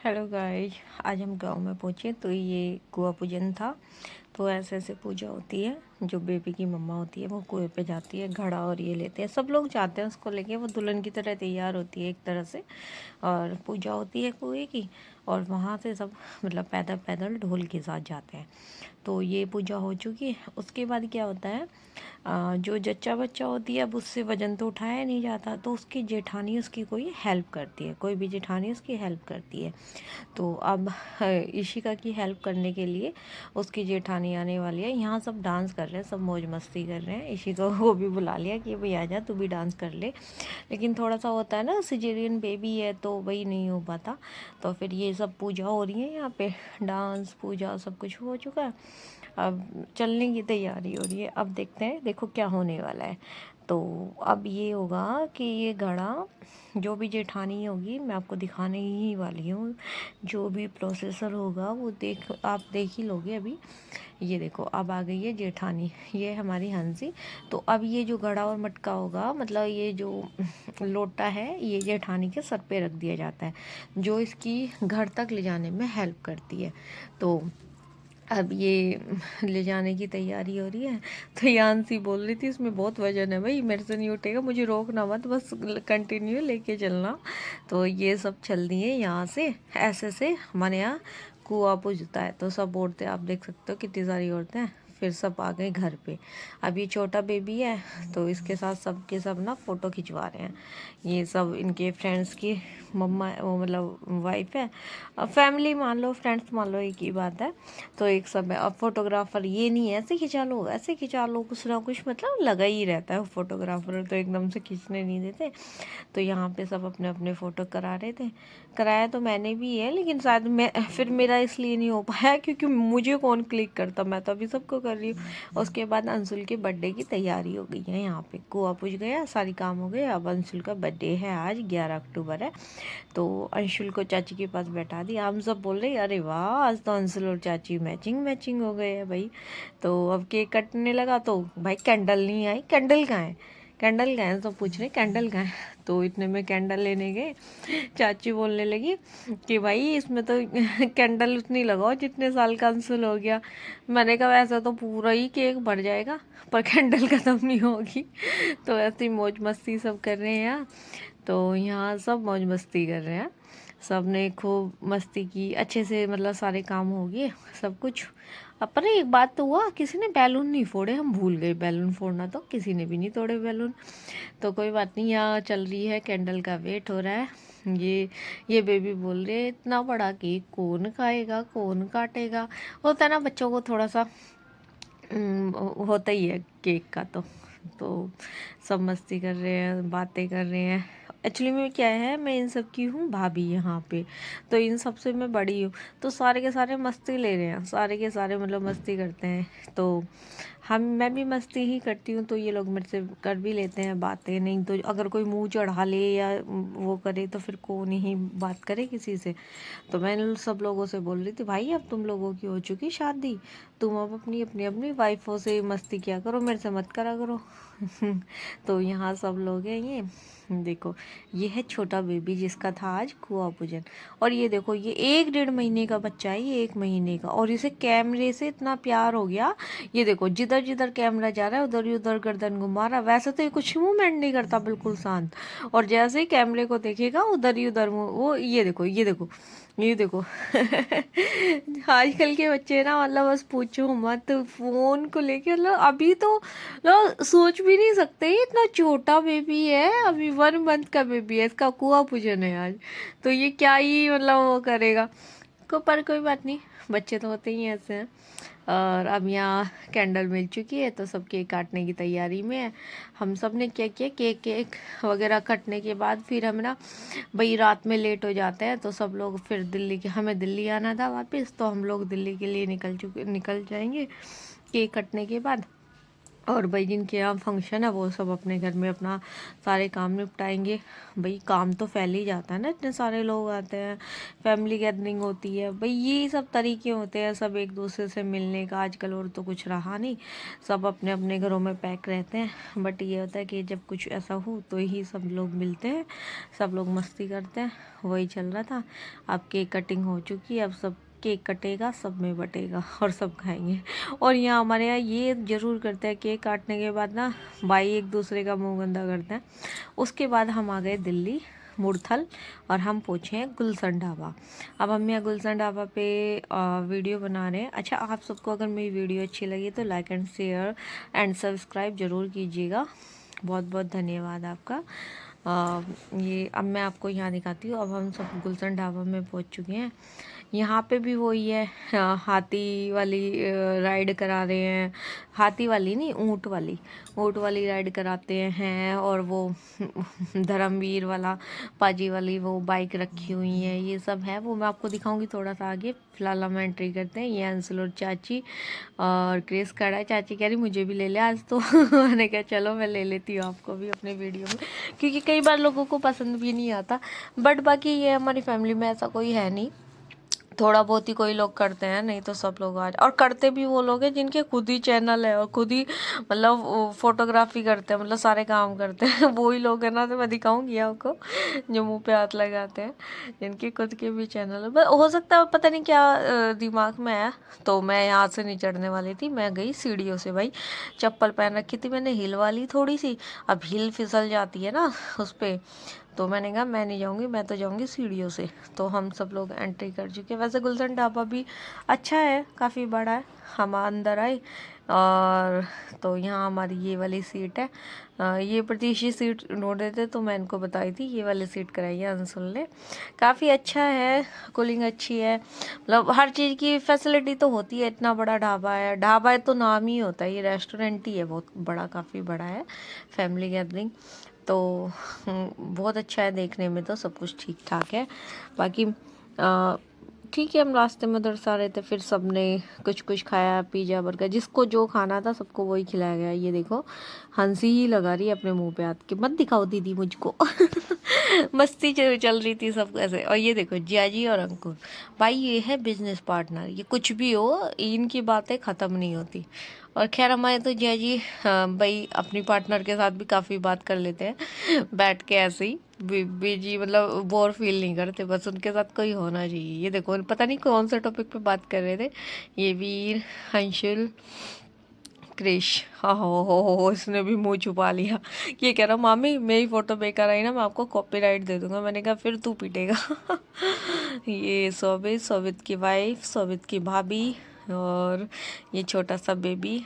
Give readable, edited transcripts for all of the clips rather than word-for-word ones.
Hello guys, आज हम गांव में पहुंचे तो ये कुआं पूजन था। तो ऐसे ऐसे पूजा होती है। जो बेबी की मम्मा होती है वो कुएं पे जाती है, घड़ा और ये लेते हैं, सब लोग जाते हैं उसको लेके। वो दुल्हन की तरह तैयार होती है एक तरह से, और पूजा होती है कुएं की। और वहाँ से सब मतलब पैदल पैदल ढोल के साथ जाते हैं। तो ये पूजा हो चुकी है। उसके बाद क्या होता है, जो जच्चा बच्चा होती है, अब उससे वजन तो उठाया नहीं जाता, तो उसकी जेठानी उसकी कोई हेल्प करती है, कोई भी जेठानी उसकी हेल्प करती है। तो अब इशिका की हेल्प करने के लिए उसकी जेठानी आने वाली है। यहाँ सब डांस कर रहे हैं, सब मौज मस्ती कर रहे हैं। इशिका को भी बुला लिया कि भाई आ जा, तू भी डांस कर ले। लेकिन थोड़ा सा होता है ना, सिजेरियन बेबी है तो वही नहीं हो पाता। तो फिर ये सब पूजा हो रही है यहाँ पे, डांस पूजा सब कुछ हो चुका है। अब चलने की तैयारी हो रही है। अब देखते हैं, देखो क्या होने वाला है। तो अब ये होगा कि ये घड़ा, जो भी जेठानी होगी मैं आपको दिखाने ही वाली हूँ। जो भी प्रोसेसर होगा वो आप देख ही लोगे अभी। ये देखो, अब आ गई है जेठानी, ये हमारी हंसी। तो अब ये जो घड़ा और मटका होगा, मतलब ये जो लोटा है, ये जेठानी के सर पे रख दिया जाता है, जो इसकी घर तक ले जाने में हेल्प करती है। तो अब ये ले जाने की तैयारी हो रही है। तो यांसी बोल रही थी इसमें बहुत वजन है भाई, मेरे से नहीं उठेगा, मुझे रोकना मत, बस कंटिन्यू लेके चलना। तो ये सब चल दिए यहाँ से। ऐसे से हमारे यहाँ कुआं पूजता है। तो सब औरतें, आप देख सकते हो कितनी सारी औरतें हैं, फिर सब आ गए घर पे। अब ये छोटा बेबी है तो इसके साथ सब के सब ना फ़ोटो खिंचवा रहे हैं। ये सब इनके फ्रेंड्स की मम्मा, वो मतलब वाइफ है। अब फैमिली मान लो, फ्रेंड्स मान लो, एक ही बात है। तो एक सब है। अब फोटोग्राफर ये नहीं है ऐसे खिंचा लो ऐसे खिंचा लो, कुछ ना कुछ मतलब लगा ही रहता है। फोटोग्राफर तो एकदम से खींचने नहीं देते। तो यहाँ पे सब अपने अपने फ़ोटो करा रहे थे। कराया तो मैंने भी है, लेकिन शायद मैं फिर मेरा इसलिए नहीं हो पाया क्योंकि मुझे कौन क्लिक करता, मैं तो अभी सबको कर रही हूँ। उसके बाद अंशुल के बर्थडे की तैयारी हो गई है। यहाँ पे कुआं पूज गया, सारी काम हो गए। अब अंशुल का बर्थडे है, आज 11 अक्टूबर है। तो अंशुल को चाची के पास बैठा दिया। हम सब बोल रहे अरे वाह, आज तो अंशुल और चाची मैचिंग मैचिंग हो गए हैं भाई। तो अब केक कटने लगा तो भाई कैंडल नहीं आई, कैंडल कहाँ है, कैंडल कहाँ है, तो पूछ रहे कैंडल कहाँ है। तो इतने में कैंडल लेने गए। चाची बोलने लगी कि भाई इसमें तो कैंडल उतनी लगाओ जितने साल का अंशुल हो गया। मैंने कहा वैसे तो पूरा ही केक भर जाएगा, पर कैंडल ख़त्म नहीं होगी। तो ऐसी मौज मस्ती सब कर रहे हैं यहाँ। तो यहाँ सब मौज मस्ती कर रहे हैं। सब ने खूब मस्ती की, अच्छे से मतलब सारे काम हो गए सब कुछ। अब पर एक बात तो हुआ, किसी ने बैलून नहीं फोड़े, हम भूल गए बैलून फोड़ना, तो किसी ने भी नहीं तोड़े बैलून। तो कोई बात नहीं, यहाँ चल रही है, कैंडल का वेट हो रहा है। ये बेबी बोल रहे इतना बड़ा केक कौन खाएगा, कौन काटेगा। होता है ना बच्चों को थोड़ा सा होता ही है केक का। तो सब मस्ती कर रहे हैं, बातें कर रहे हैं। एक्चुअली में क्या है, मैं इन सब की हूँ भाभी यहाँ पे। तो इन सब से मैं बड़ी हूँ। तो सारे के सारे मस्ती ले रहे हैं, सारे के सारे मतलब मस्ती करते हैं। तो मैं भी मस्ती ही करती हूँ, तो ये लोग मेरे से कर भी लेते हैं बातें। नहीं तो अगर कोई मुंह चढ़ा ले या वो करे तो फिर कौन ही बात करे किसी से। तो मैं सब लोगों से बोल रही थी भाई अब तुम लोगों की हो चुकी शादी, तुम अब अपनी अपनी अपनी वाइफों से मस्ती किया करो, मेरे से मत करा करो। तो यहाँ सब लोग हैं। ये देखो, ये है छोटा बेबी जिसका था आज कुआं पूजन। और ये देखो, ये 1 डेढ़ महीने का बच्चा है, ये 1 महीने का, और इसे कैमरे से इतना प्यार हो गया। ये देखो, जिधर जिधर कैमरा जा रहा है उधर ही उधर गर्दन घुमा रहा है। वैसे तो ये कुछ मूवमेंट नहीं करता, बिल्कुल शांत। और जैसे ही कैमरे को देखेगा उधर ही उधर वो, ये देखो ये देखो ये देखो। आजकल के बच्चे ना, मतलब बस पूछो मत, फोन को लेके मतलब अभी तो मतलब सोच भी नहीं सकते। इतना छोटा बेबी है, अभी 1 मंथ का बेबी है, इसका कुआं पूजन है आज। तो ये क्या ही मतलब वो करेगा पर कोई बात नहीं, बच्चे तो होते ही ऐसे हैं। और अब यहाँ कैंडल मिल चुकी है तो सब केक काटने की तैयारी में है। हम सब ने क्या किया, केक केक वगैरह कटने के बाद फिर हम ना भाई रात में लेट हो जाते हैं, तो सब लोग फिर दिल्ली के, हमें दिल्ली आना था वापस, तो हम लोग दिल्ली के लिए निकल जाएंगे केक कटने के बाद। और भाई जिनके यहाँ फंक्शन है वो सब अपने घर में अपना सारे काम निपटाएंगे। भाई काम तो फैल ही जाता है ना, इतने सारे लोग आते हैं, फैमिली गैदरिंग होती है भाई, ये सब तरीके होते हैं सब एक दूसरे से मिलने का। आजकल और तो कुछ रहा नहीं, सब अपने अपने घरों में पैक रहते हैं। बट ये होता है कि जब कुछ ऐसा हो तो ही सब लोग मिलते हैं, सब लोग मस्ती करते हैं। वही चल रहा था। अब केक कटिंग हो चुकी है, अब सब केक कटेगा, सब में बटेगा और सब खाएंगे। और यहाँ हमारे यहाँ ये ज़रूर करते हैं, केक काटने के बाद ना भाई एक दूसरे का मुंह गंदा करते हैं। उसके बाद हम आ गए दिल्ली मुरथल और हम पहुँचे हैं गुलशन ढाबा। अब हम यहाँ गुलशन ढाबा पे वीडियो बना रहे हैं। अच्छा, आप सबको अगर मेरी वीडियो अच्छी लगी तो like and share and subscribe ज़रूर कीजिएगा। बहुत बहुत धन्यवाद आपका। ये अब मैं आपको यहाँ दिखाती हूँ। अब हम सब गुलशन ढाबा में पहुँच चुके हैं। यहाँ पे भी वही है, हाथी वाली राइड करा रहे हैं। हाथी वाली नहीं, ऊँट वाली राइड कराते हैं। और वो धर्मवीर वाला पाजी वाली वो बाइक रखी हुई है, ये सब है। वो मैं आपको दिखाऊंगी थोड़ा सा आगे। फिलहाल हम एंट्री करते हैं। ये अंशुल और चाची और क्रिस खड़ा है। चाची कह रही मुझे भी ले ले आज तो मैंने कहा चलो मैं ले लेती हूँ आपको भी अपने वीडियो में, क्योंकि कई बार लोगों को पसंद भी नहीं आता। बट बाकी ये हमारी फैमिली में ऐसा कोई है नहीं, थोड़ा बहुत ही कोई लोग करते हैं, नहीं तो सब लोग आज और करते भी वो लोग हैं जिनके खुद ही चैनल है और खुद ही मतलब फोटोग्राफी करते हैं, मतलब सारे काम करते हैं। वो ही लोग हैं ना, तो मैं दिखाऊंगी आपको जो मुंह पे हाथ लगाते हैं, जिनके खुद के भी चैनल है। बस हो सकता है पता नहीं क्या दिमाग में है। तो मैं यहाँ से नहीं चढ़ने वाली थी, मैं गई सीढ़ियों से। भाई चप्पल पहन रखी थी मैंने हिल वाली थोड़ी सी, अब हिल फिसल जाती है ना उस पर, तो मैंने कहा मैं नहीं जाऊंगी, मैं तो जाऊंगी सीढ़ियों से। तो हम सब लोग एंट्री कर चुके हैं। वैसे गुलशन ढाबा भी अच्छा है, काफ़ी बड़ा है। हम अंदर आए और तो यहाँ हमारी ये वाली सीट है। ये प्रतीक्षी सीट ढूंढ रहे थे तो मैं इनको बताई थी, ये वाली सीट कराई है अंशुल ने। काफ़ी अच्छा है, कूलिंग अच्छी है, मतलब हर चीज़ की फैसिलिटी तो होती है। इतना बड़ा ढाबा है, ढाबा है तो नाम ही होता है, ये रेस्टोरेंट ही है, बहुत बड़ा, काफ़ी बड़ा है। फैमिली गैदरिंग तो बहुत अच्छा है देखने में, तो सब कुछ ठीक ठाक है। बाकी ठीक है, हम रास्ते में उधर से आ रहे थे, फिर सबने कुछ कुछ खाया, पिज़्ज़ा बर्गर, जिसको जो खाना था सबको वही खिलाया गया। ये देखो हंसी ही लगा रही है अपने मुंह पे हाथ के, मत दिखाओ दीदी मुझको। मस्ती चल रही थी सब ऐसे। और ये देखो जियाजी और अंकुर भाई, ये है बिजनेस पार्टनर। ये कुछ भी हो, इनकी बातें ख़त्म नहीं होती। और खैर हमारे तो जियाजी भाई अपनी पार्टनर के साथ भी काफ़ी बात कर लेते हैं बैठ के ऐसे ही। बीजी मतलब बोर फील नहीं करते, बस उनके साथ कोई होना चाहिए। ये देखो पता नहीं कौन से टॉपिक पे बात कर रहे थे, ये वीर, अंशुल, क्रिश। हाँ हो, इसने भी मुंह छुपा लिया। ये कह रहा मामी मेरी फ़ोटो बेकार आई ना, मैं आपको कॉपीराइट दे दूंगा। मैंने कहा फिर तू पीटेगा। ये सोबित की वाइफ, सोबित की भाभी, और ये छोटा सा बेबी।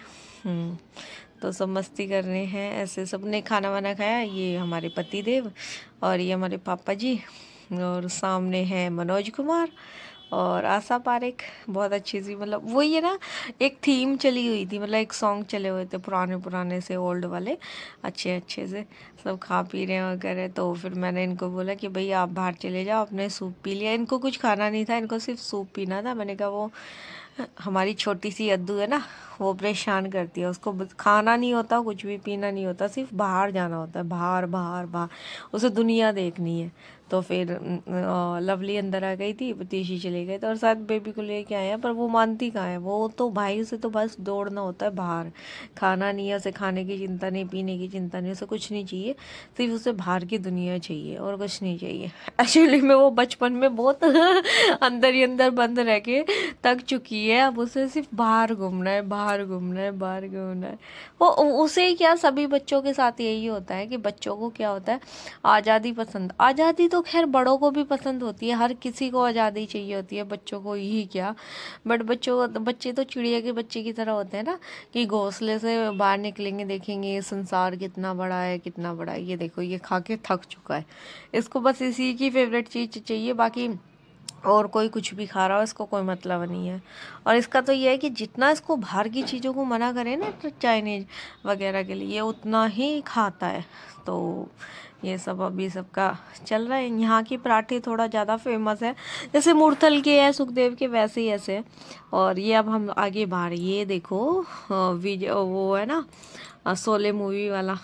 तो सब मस्ती कर रहे हैं ऐसे। सब ने खाना वाना खाया, ये हमारे पति देव और ये हमारे पापा जी, और सामने है मनोज कुमार और आशा पारेख। बहुत अच्छी सी, मतलब वही है ना, एक थीम चली हुई थी, मतलब एक सॉन्ग चले हुए थे पुराने पुराने से, ओल्ड वाले, अच्छे अच्छे से। सब खा पी रहे हैं वगैरह। तो फिर मैंने इनको बोला कि भाई आप बाहर चले जाओ, अपने सूप पी लिया। इनको कुछ खाना नहीं था, इनको सिर्फ सूप पीना था। मैंने कहा वो हमारी छोटी सी अद्दू है ना, वो परेशान करती है, उसको खाना नहीं होता, कुछ भी पीना नहीं होता, सिर्फ बाहर जाना होता है, बाहर बाहर बाहर, उसे दुनिया देखनी है। तो फिर लवली अंदर आ गई थी, तीशी चले गए थे और साथ बेबी को लेके आए हैं, पर वो मानती कहाँ है। वो तो भाई उसे तो बस दौड़ना होता है बाहर, खाना नहीं है उसे, खाने की चिंता नहीं, पीने की चिंता नहीं, उसे कुछ नहीं चाहिए, सिर्फ उसे बाहर की दुनिया चाहिए और कुछ नहीं चाहिए। एक्चुअली में वो बचपन में बहुत अंदर ही अंदर बंद रह के थक चुकी है, अब उसे सिर्फ बाहर घूमना है, बाहर घूमना है, बाहर घूमना है। वो उसे क्या, सभी बच्चों के साथ यही होता है कि बच्चों को क्या होता है, आज़ादी पसंद। आज़ादी तो खैर बड़ों को भी पसंद होती है, हर किसी को आज़ादी चाहिए होती है, बच्चों को ही क्या। बट बच्चे तो चिड़िया के बच्चे की तरह होते हैं ना, कि घोंसले से बाहर निकलेंगे, देखेंगे संसार कितना बड़ा है, कितना बड़ा है। ये देखो ये खा के थक चुका है, इसको बस इसी की फेवरेट चीज़ चाहिए, बाकी और कोई कुछ भी खा रहा हो इसको कोई मतलब नहीं है। और इसका तो ये है कि जितना इसको बाहर की चीज़ों को मना करें ना, चाइनीज वगैरह के लिए, उतना ही खाता है। तो ये सब अभी सबका चल रहा है। यहाँ की पराठे थोड़ा ज़्यादा फेमस है, जैसे मुरथल के है, सुखदेव के, वैसे ही ऐसे। और ये अब हम आगे बाहर, ये देखो विजय वो है ना शोले मूवी वाला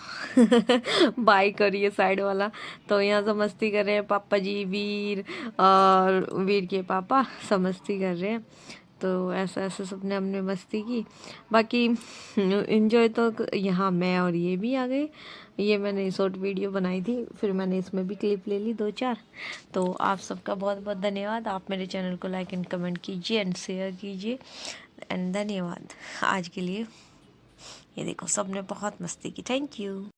बाइक और ये साइड वाला, तो यहाँ सब मस्ती कर रहे हैं पापा जी, वीर और वीर के पापा सब मस्ती कर रहे हैं। तो ऐसा ऐसा सबने हमने मस्ती की। बाकी इन्जॉय तो यहाँ मैं और ये भी आ गए। ये मैंने शॉर्ट वीडियो बनाई थी, फिर मैंने इसमें भी क्लिप ले ली 2-4। तो आप सबका बहुत बहुत धन्यवाद। आप मेरे चैनल को लाइक एंड कमेंट कीजिए एंड शेयर कीजिए एंड धन्यवाद आज के लिए। ये देखो सबने बहुत मस्ती की। Thank you.